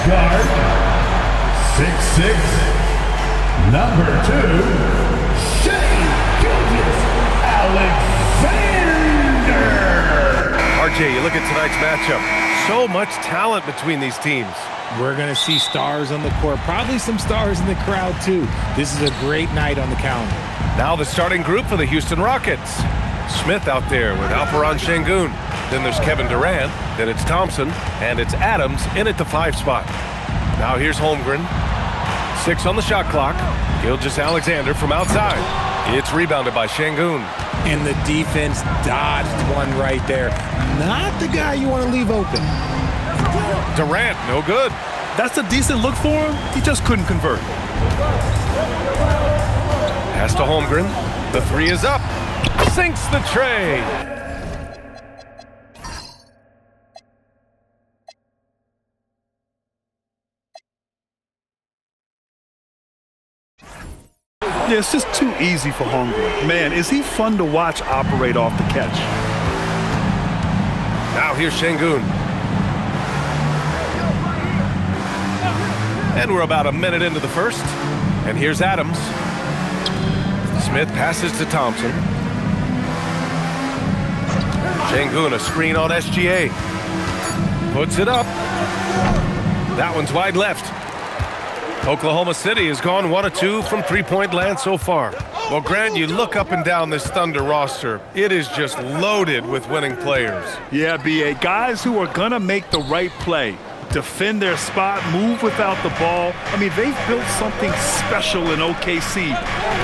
guard, 6'6", number 2, Alexander. RJ, you look at tonight's matchup. So much talent between these teams. We're going to see stars on the court, probably some stars in the crowd too. This is a great night on the calendar. Now the starting group for the Houston Rockets. Smith out there with Alperen Şengün. Then there's Kevin Durant. Then it's Thompson. And it's Adams in at the 5 spot. Now here's Holmgren. 6 on the shot clock. Gilgeous-Alexander from outside. It's rebounded by Şengün. And the defense dodged one right there. Not the guy you want to leave open. Durant, no good. That's a decent look for him. He just couldn't convert. Pass to Holmgren. The 3 is up. Sinks the tray. Yeah, it's just too easy for Holmgren. Man, is he fun to watch operate off the catch. Now here's Şengün. And we're about a minute into the first. And here's Adams. Smith passes to Thompson. Şengün, a screen on SGA. Puts it up. That one's wide left. Oklahoma City has gone 1 of 2 from three-point land so far. Well, Grant, you look up and down this Thunder roster. It is just loaded with winning players. Yeah, B.A. Guys who are going to make the right play. Defend their spot, move without the ball. I mean, they've built something special in OKC,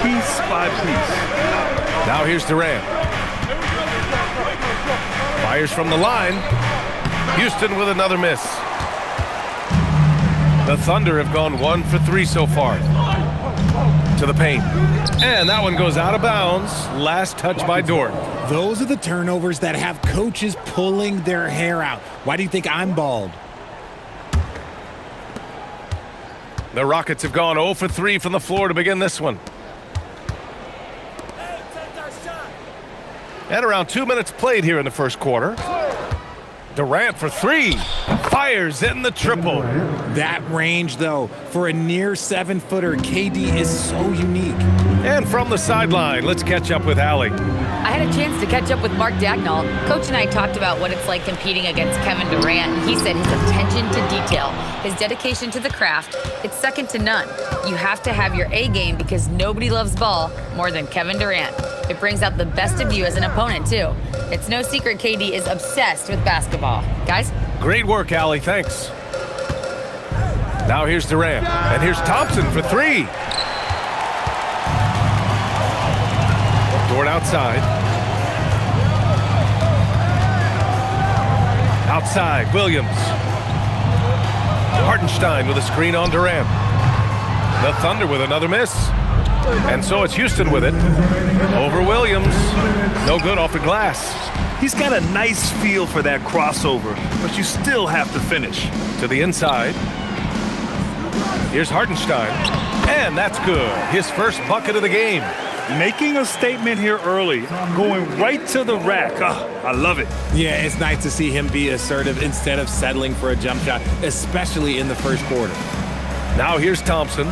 piece by piece. Now here's Durant. Fires from the line. Houston with another miss. The Thunder have gone 1 for 3 so far. To the paint. And that one goes out of bounds. Last touch by Dort. Those are the turnovers that have coaches pulling their hair out. Why do you think I'm bald? The Rockets have gone 0 for 3 from the floor to begin this one. And around 2 minutes played here in the first quarter. Durant for 3. Fires in the triple. That range, though, for a near 7-footer, KD is so unique. And from the sideline, let's catch up with Allie. I had a chance to catch up with Mark Dagnall. Coach and I talked about what it's like competing against Kevin Durant, and he said his attention to detail, his dedication to the craft, it's second to none. You have to have your A game because nobody loves ball more than Kevin Durant. It brings out the best of you as an opponent, too. It's no secret KD is obsessed with basketball. Guys? Great work, Allie. Thanks. Now here's Durant. And here's Thompson for 3. Dort outside. Outside, Williams. Hartenstein with a screen on Durant. The Thunder with another miss. And so it's Houston with it. Over Williams. No good off the glass. He's got a nice feel for that crossover, but you still have to finish. To the inside. Here's Hartenstein. And that's good. His first bucket of the game. Making a statement here early, going right to the rack. Oh, I love it. Yeah, it's nice to see him be assertive instead of settling for a jump shot, especially in the first quarter. Now here's Thompson.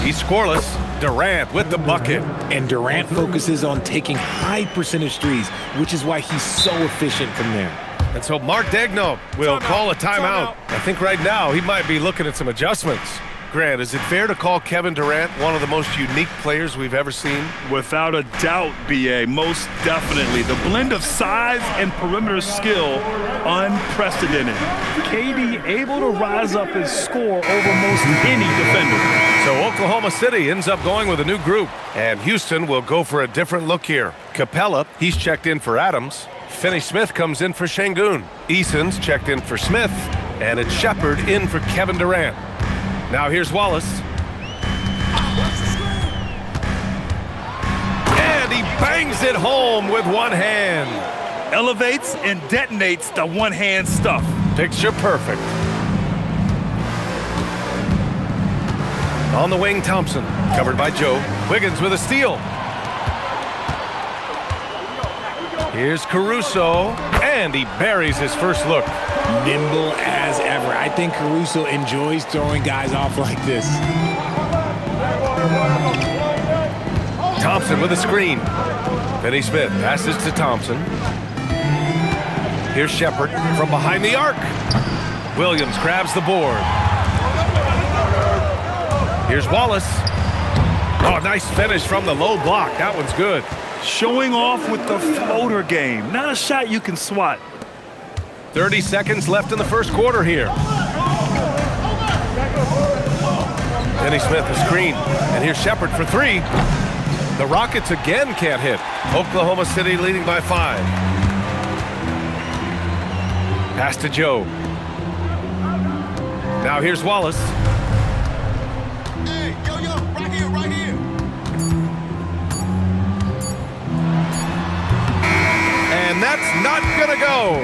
He's scoreless. Durant with the bucket. And Durant focuses on taking high percentage threes, which is why he's so efficient from there. And so Mark Dagnall will call a timeout. I think right now he might be looking at some adjustments. Grant, is it fair to call Kevin Durant one of the most unique players we've ever seen? Without a doubt, B.A., most definitely. The blend of size and perimeter skill, unprecedented. KD able to rise up his score over most any defender. So Oklahoma City ends up going with a new group, and Houston will go for a different look here. Capella, he's checked in for Adams. Finney-Smith comes in for Şengün. Eason's checked in for Smith, and it's Shepard in for Kevin Durant. Now here's Wallace. And he bangs it home with one hand. Elevates and detonates the one-hand stuff. Picture perfect. On the wing, Thompson, covered by Joe. Wiggins with a steal. Here's Caruso, and he buries his first look. nimble as ever. I think Caruso enjoys throwing guys off like this. Thompson with a screen. Finney Smith passes to Thompson. Here's Shepherd from behind the arc. Williams grabs the board. Here's Wallace. Oh, nice finish from the low block. That one's good. Showing off with the floater game. Not a shot you can swat. 30 seconds left in the first quarter here. Finney Smith a screen. And here's Shepherd for three. The Rockets again can't hit. Oklahoma City leading by 5. Pass to Joe. Now here's Wallace. Hey, yo, right here, right here. And that's not gonna go.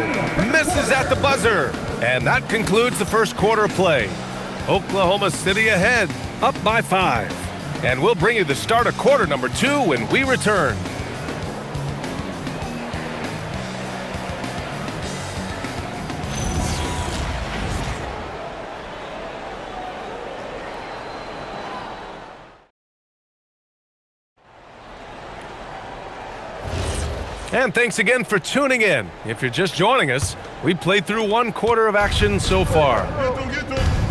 Misses at the buzzer. And that concludes the first quarter of play. Oklahoma City ahead, up by 5. And we'll bring you the start of quarter number 2 when we return. And thanks again for tuning in. If you're just joining us, we've played through 1 quarter of action so far.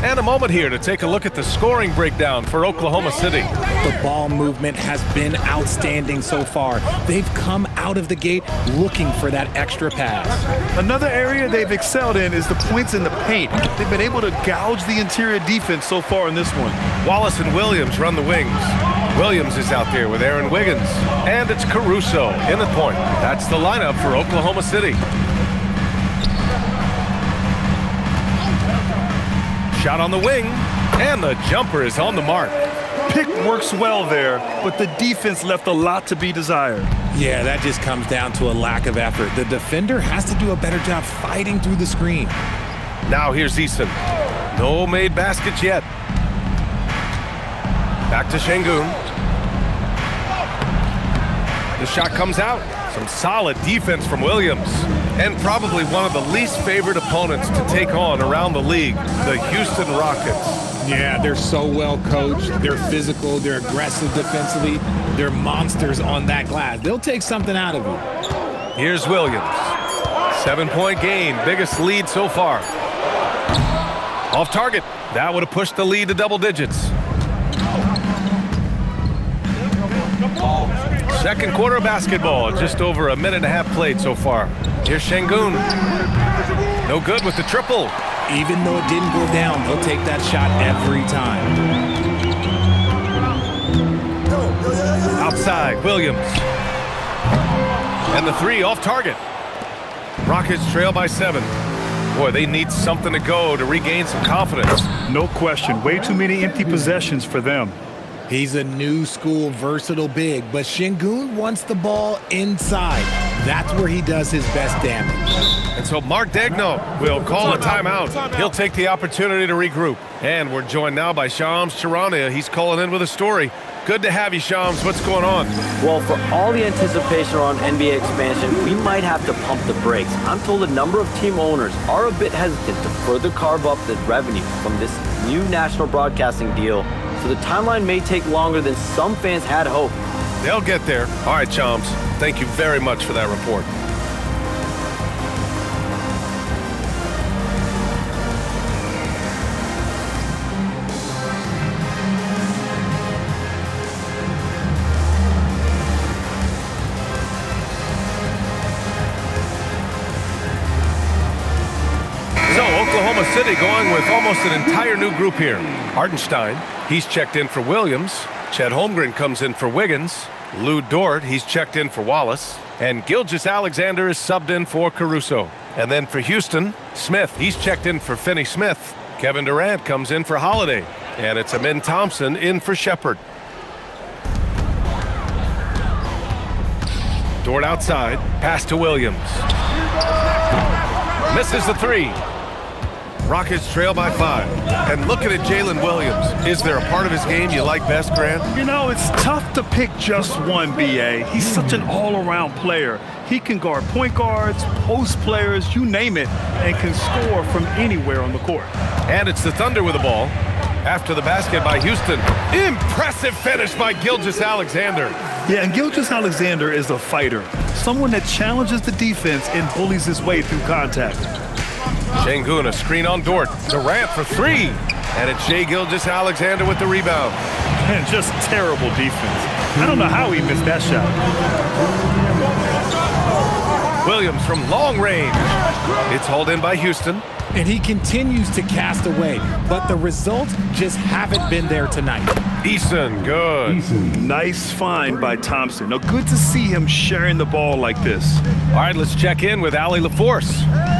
And a moment here to take a look at the scoring breakdown for Oklahoma City. The ball movement has been outstanding so far. They've come out of the gate looking for that extra pass. Another area they've excelled in is the points in the paint. They've been able to gouge the interior defense so far in this one. Wallace and Williams run the wings. Williams is out there with Aaron Wiggins. And it's Caruso in the point. That's the lineup for Oklahoma City. Shot on the wing, and the jumper is on the mark. Pick works well there, but the defense left a lot to be desired. Yeah, that just comes down to a lack of effort. The defender has to do a better job fighting through the screen. Now here's Eason. No made baskets yet. Back to Şengün. The shot comes out. Some solid defense from Williams. And probably one of the least favored opponents to take on around the league, the Houston Rockets. Yeah, they're so well coached. They're physical. They're aggressive defensively. They're monsters on that glass. They'll take something out of you. Here's Williams. 7-point game, biggest lead so far. Off target. That would have pushed the lead to double digits. Second quarter of basketball, just over a minute and a half played so far. Here's Şengün. No good with the triple. Even though it didn't go down, they'll take that shot every time. Outside, Williams. And the three off target. Rockets trail by 7. Boy, they need something to go to regain some confidence. No question. Way too many empty possessions for them. He's a new school versatile big, but Şengün wants the ball inside. That's where he does his best damage. And so Mark Daigneault will call a timeout. He'll take the opportunity to regroup. And we're joined now by Shams Charania. He's calling in with a story. Good to have you, Shams. What's going on? Well, for all the anticipation around NBA expansion, we might have to pump the brakes. I'm told a number of team owners are a bit hesitant to further carve up the revenue from this new national broadcasting deal. So the timeline may take longer than some fans had hoped. They'll get there. All right, Shams. Thank you very much for that report. Oklahoma City going with almost an entire new group here. Hartenstein, he's checked in for Williams. Chet Holmgren comes in for Wiggins. Lou Dort, he's checked in for Wallace. And Gilgeous-Alexander is subbed in for Caruso. And then for Houston, Smith, he's checked in for Finney Smith. Kevin Durant comes in for Holiday. And it's Amin Thompson in for Shepherd. Dort outside, pass to Williams. Misses the three. Rockets trail by 5. And looking at Jalen Williams, is there a part of his game you like best, Grant? You know, it's tough to pick just one, B.A. He's such an all-around player. He can guard point guards, post players, you name it, and can score from anywhere on the court. And it's the Thunder with the ball. After the basket by Houston. Impressive finish by Gilgeous-Alexander. Yeah, and Gilgeous-Alexander is a fighter. Someone that challenges the defense and bullies his way through contact. Şengün, a screen on Dort. Durant for three. And it's Shai Gilgeous-Alexander with the rebound. And just terrible defense. I don't know how he missed that shot. Williams from long range. It's hauled in by Houston. And he continues to cast away, but the results just haven't been there tonight. Eason, good. Nice find by Thompson. Now, good to see him sharing the ball like this. All right, let's check in with Allie LaForce.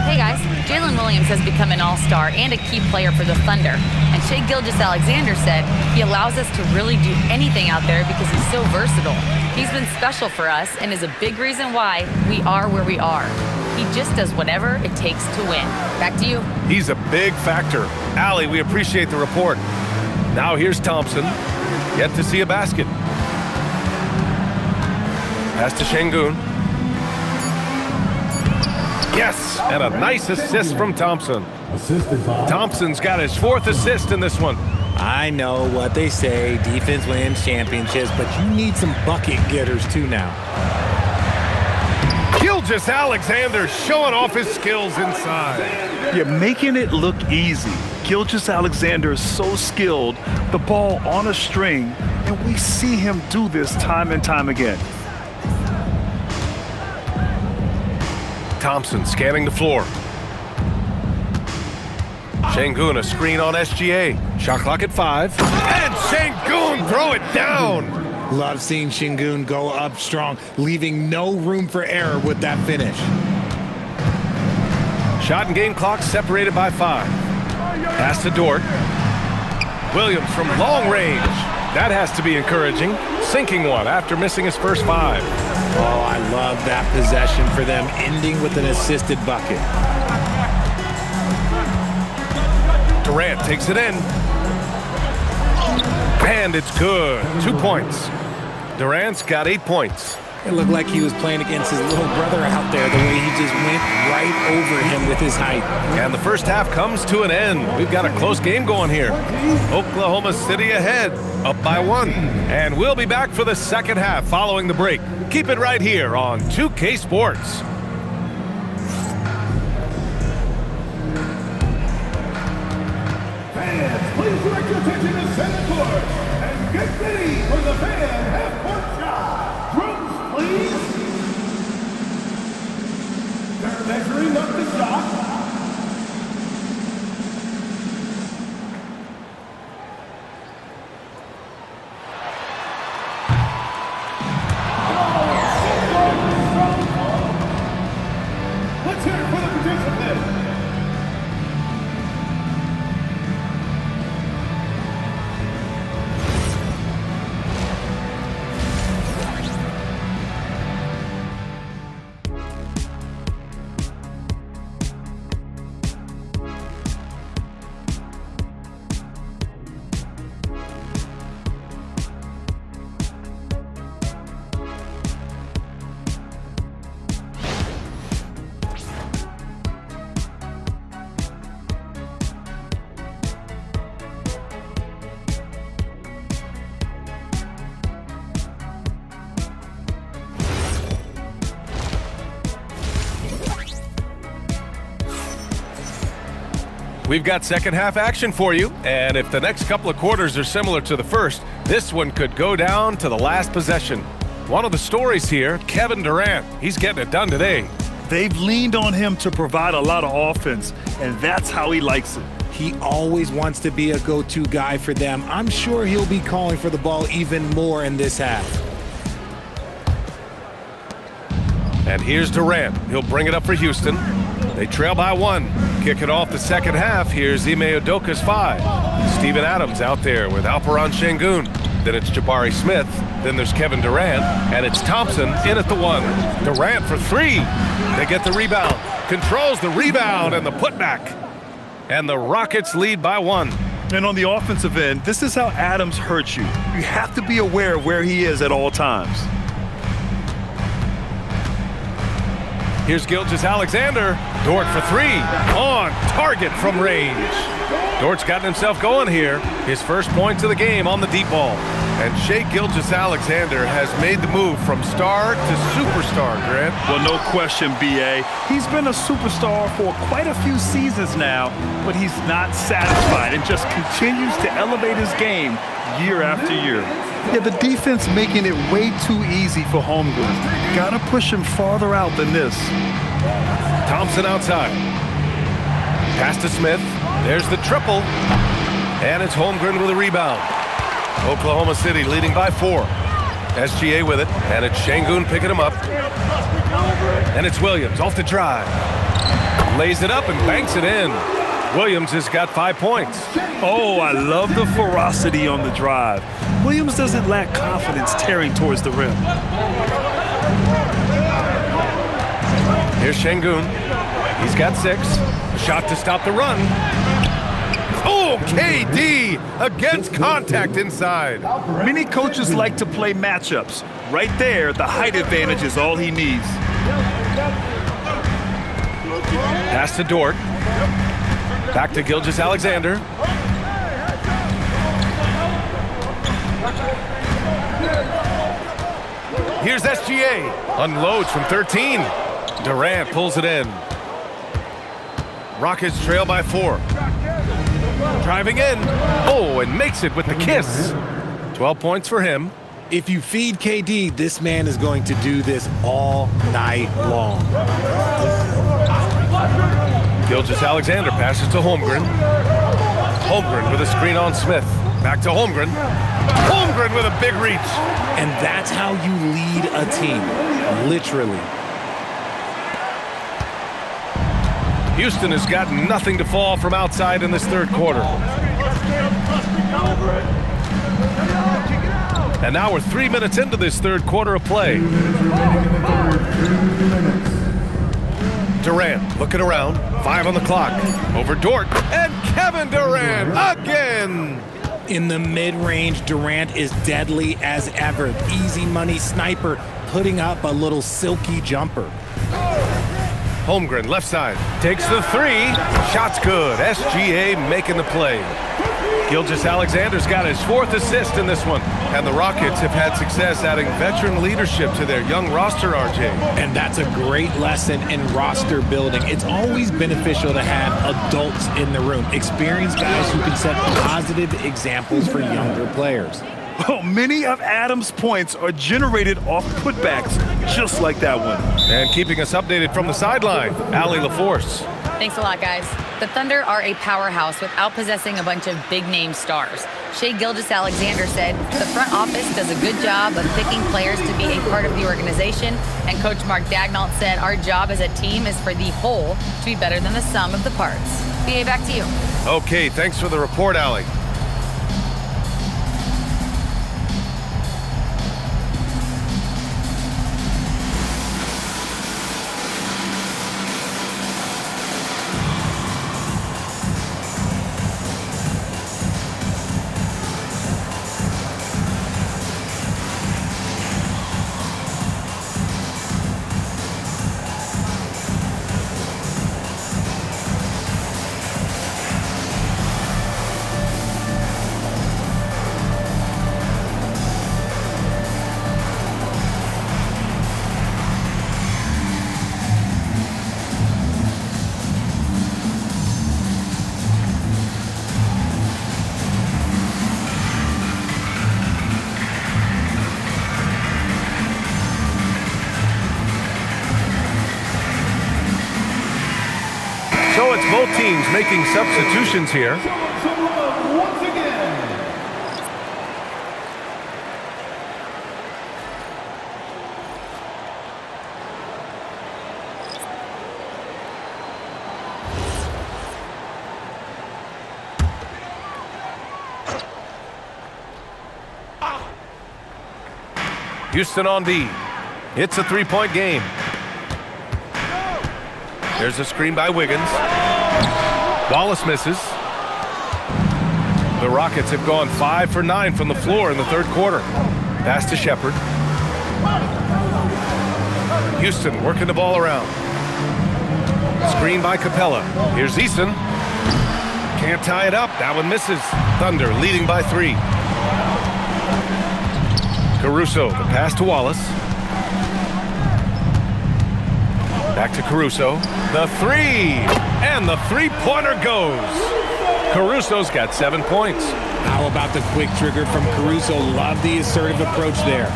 Hey guys, Jalen Williams has become an all-star and a key player for the Thunder. And Shai Gilgeous-Alexander said he allows us to really do anything out there because he's so versatile. He's been special for us and is a big reason why we are where we are. He just does whatever it takes to win. Back to you. He's a big factor. Allie, we appreciate the report. Now here's Thompson. Yet to see a basket. Pass to Şengün. Yes, and a nice assist from Thompson. Thompson's got his fourth assist in this one. I know what they say, defense wins championships, but you need some bucket getters too now. Gilgeous-Alexander showing off his skills inside. You're making it look easy. Gilgeous-Alexander is so skilled, the ball on a string, and we see him do this time and time again. Thompson scanning the floor. Şengün, a screen on SGA. Shot clock at 5. And Şengün throw it down. Love seeing Şengün go up strong, leaving no room for error with that finish. Shot and game clock separated by 5. Pass to Dort. Williams from long range. That has to be encouraging. Sinking one after missing his first 5. Oh, I love that possession for them, ending with an assisted bucket. Durant takes it in. And it's good. 2 points. Durant's got 8 points. It looked like he was playing against his little brother out there, the way he just went right over him with his height. And the first half comes to an end. We've got a close game going here. Oklahoma City ahead, up by 1. And we'll be back for the second half following the break. Keep it right here on 2K Sports. Fans, please direct your attention to center court and get ready for the fan half-court shot. Drums, please. They're measuring up the shot. Let's hear it for the participants. We've got second half action for you, and if the next couple of quarters are similar to the first, this one could go down to the last possession. One of the stories here, Kevin Durant, he's getting it done today. They've leaned on him to provide a lot of offense, and that's how he likes it. He always wants to be a go-to guy for them. I'm sure he'll be calling for the ball even more in this half. And here's Durant. He'll bring it up for Houston. They trail by 1. Kicking off the second half, here's Ime Udoka's 5. Steven Adams out there with Alperen Şengün. Then it's Jabari Smith. Then there's Kevin Durant. And it's Thompson in at the 1. Durant for 3. They get the rebound. Controls the rebound and the putback. And the Rockets lead by 1. And on the offensive end, this is how Adams hurts you. You have to be aware of where he is at all times. Here's Gilgeous-Alexander. Dort for three. On target from range. Dort's gotten himself going here. His first points of the game on the deep ball. And Shai Gilgeous-Alexander has made the move from star to superstar, Grant. Well, no question, B.A. He's been a superstar for quite a few seasons now, but he's not satisfied and just continues to elevate his game year after year. Yeah, the defense making it way too easy for Holmgren. Gotta push him farther out than this. Thompson outside. Pass to Smith. There's the triple. And it's Holmgren with a rebound. Oklahoma City leading by 4. SGA with it, and it's Şengün picking him up. And it's Williams off the drive. Lays it up and banks it in. Williams has got 5 points. Oh, I love the ferocity on the drive. Williams doesn't lack confidence tearing towards the rim. Here's Şengün. He's got 6. A shot to stop the run. Oh, KD against contact inside. Many coaches like to play matchups. Right there, the height advantage is all he needs. Pass to Dort. Back to Gilgeous-Alexander. Here's SGA. Unloads from 13. Durant pulls it in. Rockets trail by 4. Driving in. Oh, and makes it with the kiss. 12 points for him. If you feed KD, this man is going to do this all night long. Gilgeous-Alexander passes to Holmgren. Holmgren with a screen on Smith. Back to Holmgren. Holmgren with a big reach. And that's how you lead a team, literally. Houston has got nothing to fall from outside in this third quarter. And now we're 3 minutes into this third quarter of play. Durant looking around, 5 on the clock. Over Dort, and Kevin Durant again! In the mid-range, Durant is deadly as ever. Easy money sniper, putting up a little silky jumper. Holmgren, left side, takes the 3. Shot's good. SGA making the play. Gilgeous-Alexander's got his 4th assist in this one. And the Rockets have had success adding veteran leadership to their young roster, RJ. And that's a great lesson in roster building. It's always beneficial to have adults in the room, experienced guys who can set positive examples for younger players. Oh, many of Adams' points are generated off putbacks, just like that one. And keeping us updated from the sideline, Allie LaForce. Thanks a lot, guys. The Thunder are a powerhouse without possessing a bunch of big-name stars. Shai Gilgeous-Alexander said, the front office does a good job of picking players to be a part of the organization, and Coach Mark Daigneault said, our job as a team is for the whole to be better than the sum of the parts. BA, back to you. Okay, thanks for the report, Allie. So it's both teams making substitutions here. Some love once again. Houston on D. It's a 3-point game. There's a screen by Wiggins. Wallace misses. The Rockets have gone 5 for 9 from the floor in the third quarter. Pass to Shepherd. Houston working the ball around. Screen by Capella. Here's Eason. Can't tie it up. That one misses. Thunder leading by 3. Caruso, the pass to Wallace. Back to Caruso. The 3. And the three-pointer goes. Caruso's got 7 points. How about the quick trigger from Caruso? Love the assertive approach there.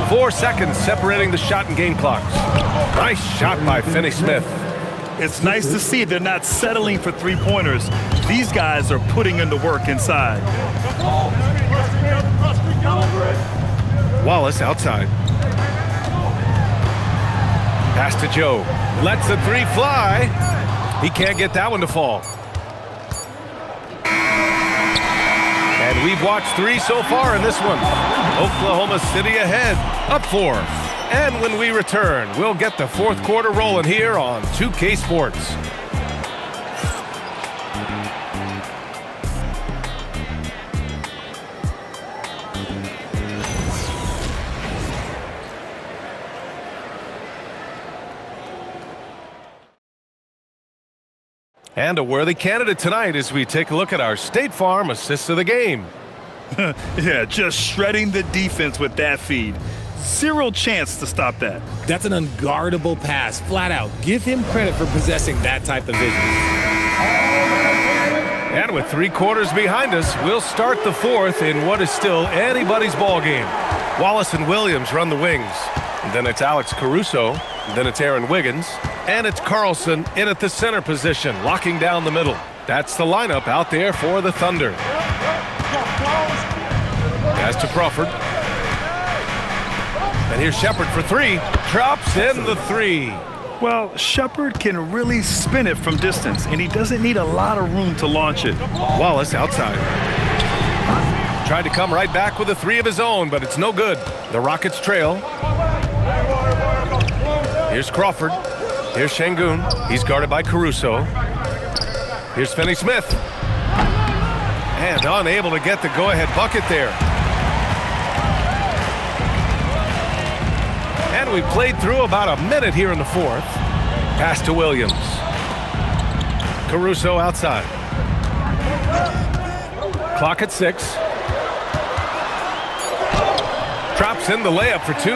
4 seconds separating the shot and game clocks. Nice shot by Finney-Smith. It's nice to see they're not settling for three-pointers. These guys are putting in the work inside. Wallace outside. Pass to Joe. Lets the 3 fly. He can't get that one to fall. And we've watched 3 so far in this one. Oklahoma City ahead, up 4. And when we return, we'll get the fourth quarter rolling here on 2K Sports. And a worthy candidate tonight as we take a look at our State Farm assists of the game. Yeah, just shredding the defense with that feed. Zero chance to stop that. That's an unguardable pass, flat out. Give him credit for possessing that type of vision. And with 3 quarters behind us, we'll start the fourth in what is still anybody's ball game. Wallace and Williams run the wings. And then it's Alex Caruso. And then it's Aaron Wiggins. And it's Carlson in at the center position, locking down the middle. That's the lineup out there for the Thunder. Pass to Crawford. And here's Shepard for 3. Drops in the 3. Well, Shepard can really spin it from distance, and he doesn't need a lot of room to launch it. Wallace outside. Tried to come right back with a 3 of his own, but it's no good. The Rockets trail. Here's Crawford. Here's Şengün. He's guarded by Caruso. Here's Finney-Smith. And unable to get the go-ahead bucket there. And we played through about a minute here in the fourth. Pass to Williams. Caruso outside. Clock at 6. Drops in the layup for 2.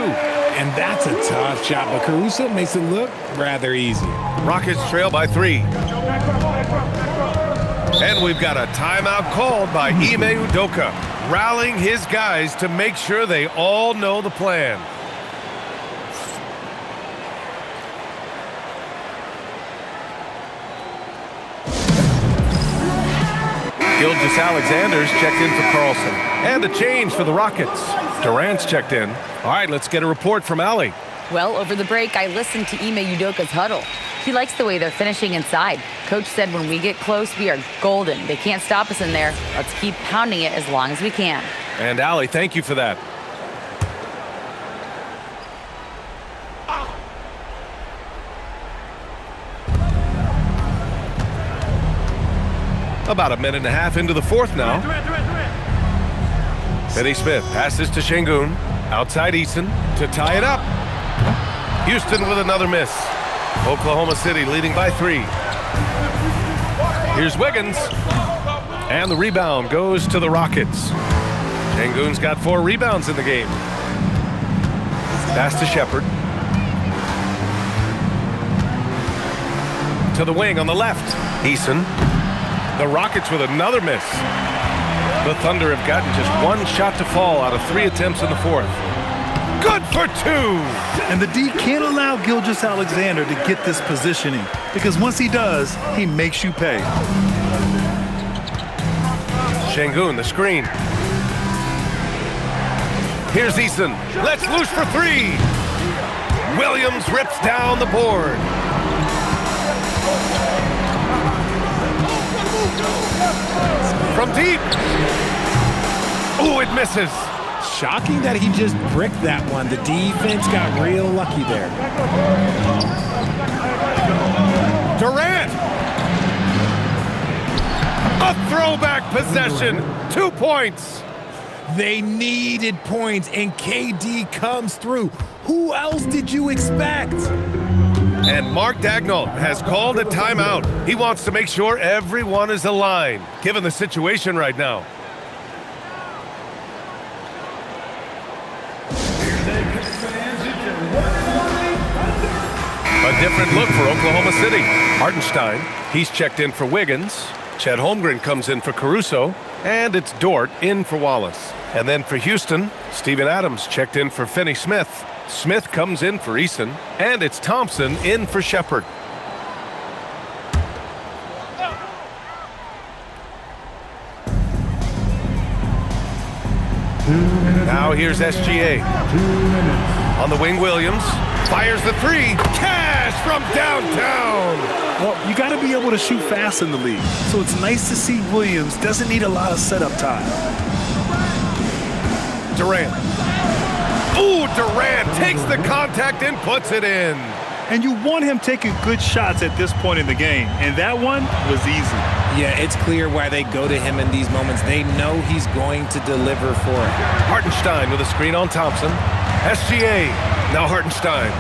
And that's a tough shot, but Caruso makes it look rather easy. Rockets trail by 3. And we've got a timeout called by Ime Udoka, rallying his guys to make sure they all know the plan. Gilgeous-Alexander's checked in for Carlson. And a change for the Rockets. Durant's checked in. All right, let's get a report from Allie. Well, over the break, I listened to Ime Udoka's huddle. He likes the way they're finishing inside. Coach said when we get close, we are golden. They can't stop us in there. Let's keep pounding it as long as we can. And Allie, thank you for that. About a minute and a half into the fourth now. Finney-Smith passes to Şengün. Outside Eason to tie it up. Houston with another miss. Oklahoma City leading by 3. Here's Wiggins. And the rebound goes to the Rockets. Şengün's got 4 rebounds in the game. Pass to Shepard. To the wing on the left. Eason. The Rockets with another miss. The Thunder have gotten just 1 shot to fall out of 3 attempts in the fourth. Good for 2! And the D can't allow Gilgeous-Alexander to get this positioning, because once he does, he makes you pay. Şengün, the screen. Here's Eason. Let's loose for 3! Williams rips down the board. From deep. Oh, it misses. Shocking that he just bricked that one. The defense got real lucky there. Durant. A throwback possession. 2 points. They needed points, and KD comes through. Who else did you expect? And Mark Dagnall has called a timeout. He wants to make sure everyone is aligned, given the situation right now. A different look for Oklahoma City. Hartenstein, he's checked in for Wiggins. Chet Holmgren comes in for Caruso. And it's Dort in for Wallace. And then for Houston, Steven Adams checked in for Finney Smith. Smith comes in for Eason. And it's Thompson in for Shepard. Now here's SGA. On the wing, Williams fires the three. Cash from downtown. Well, you got to be able to shoot fast in the league. So it's nice to see Williams doesn't need a lot of setup time. Durant. Ooh, Durant takes the contact and puts it in. And you want him taking good shots at this point in the game. And that one was easy. Yeah, it's clear why they go to him in these moments. They know he's going to deliver for it. Hartenstein with a screen on Thompson. SGA. Now Hartenstein.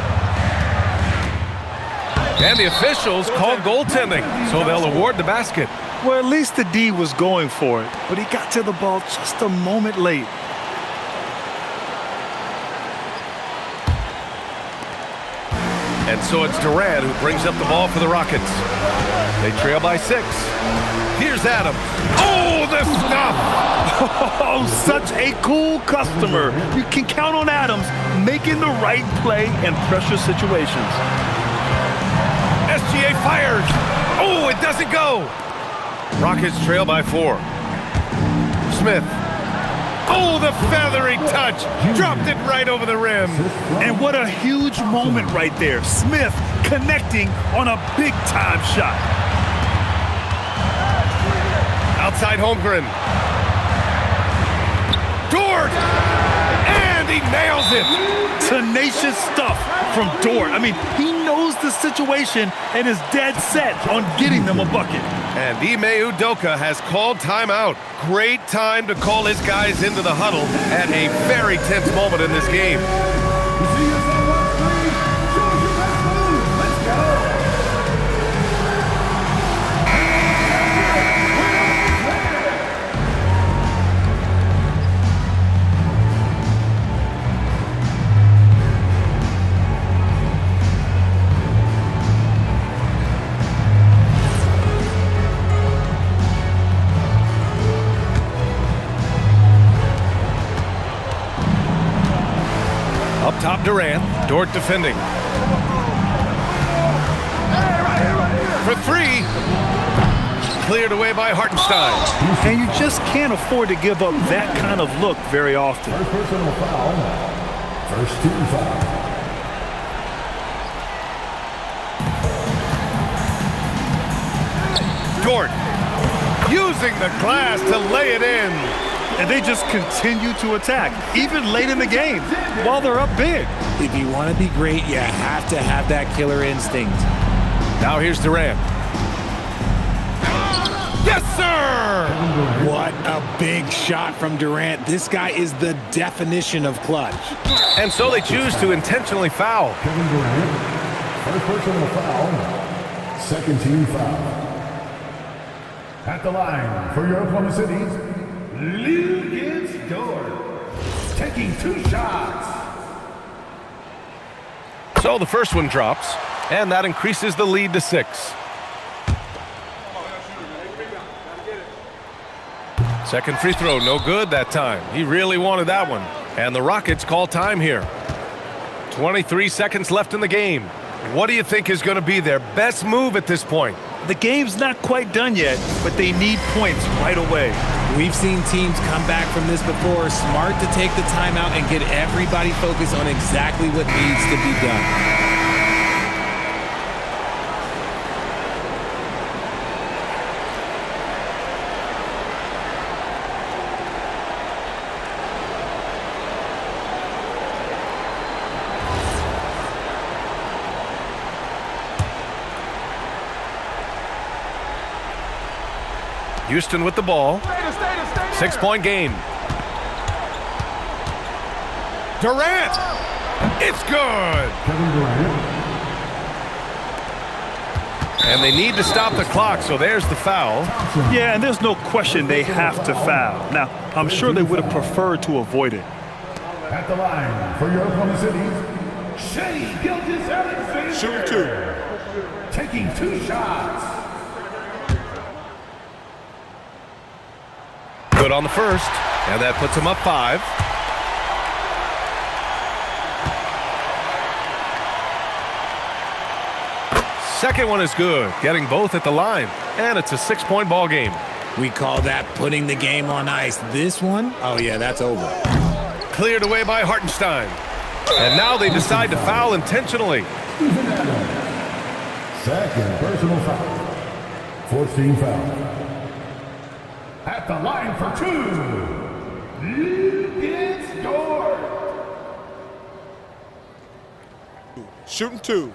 And the officials call goaltending, so they'll award the basket. Well, at least the D was going for it, but he got to the ball just a moment late. And so it's Durant who brings up the ball for the Rockets. They trail by 6. Here's Adams. Oh, the stuff! Oh, such a cool customer. You can count on Adams making the right play in pressure situations. SGA fires. Oh, it doesn't go. Rockets trail by 4. Smith. Oh, the feathery touch. Dropped it right over the rim. And what a huge moment right there. Smith connecting on a big-time shot. Outside Holmgren. Dort! And he nails it. Tenacious stuff from Dort. I mean, he knows the situation and is dead set on getting them a bucket. And Ime Udoka has called timeout. Great time to call his guys into the huddle at a very tense moment in this game. Up top, Durant. Dort defending. For 3. Cleared away by Hartenstein. And you just can't afford to give up that kind of look very often. First personal foul. First team foul. Dort using the glass to lay it in. And they just continue to attack, even late in the game, while they're up big. If you want to be great, you have to have that killer instinct. Now here's Durant. Yes, sir! What a big shot from Durant. This guy is the definition of clutch. And so they choose to intentionally foul. Kevin Durant. First personal foul. Second team foul. At the line for your Oklahoma City, Lucas Dort, taking 2 shots. So the first one drops, and that increases the lead to 6. Second free throw, no good that time. He really wanted that one. And the Rockets call time here. 23 seconds left in the game. What do you think is going to be their best move at this point? The game's not quite done yet, but they need points right away. We've seen teams come back from this before. Smart to take the timeout and get everybody focused on exactly what needs to be done. Houston with the ball. 6-point game. Durant! It's good! Kevin Durant. And they need to stop the clock, so there's the foul. Yeah, and there's no question they have to foul. Now, I'm sure they would have preferred to avoid it. At the line for your Oklahoma City, Shea Gilgeous-Alexander. Shoot 2. Taking 2 shots. Good on the first, and that puts him up 5. Second one is good, getting both at the line, and it's a 6-point ball game. We call that putting the game on ice. This one, oh yeah, that's over. Cleared away by Hartenstein. And now they decide to foul intentionally. Second personal foul. 14 foul. At the line for 2, Lucas Dort. Shooting 2.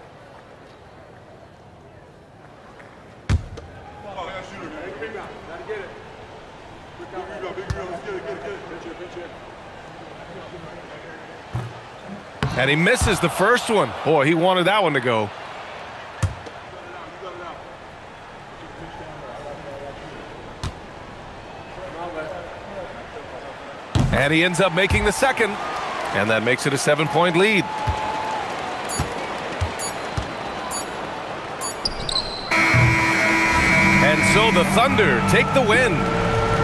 And he misses the first one. Boy, he wanted that one to go. And he ends up making the second. And that makes it a 7-point lead. And so the Thunder take the win.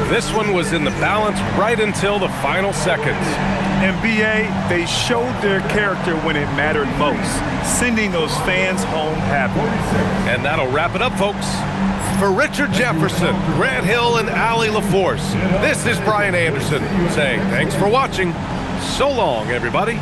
This one was in the balance right until the final seconds. And BA, they showed their character when it mattered most, sending those fans home happy. And that'll wrap it up, folks. For Richard Jefferson, Grant Hill, and Allie LaForce, this is Brian Anderson saying thanks for watching. So long, everybody.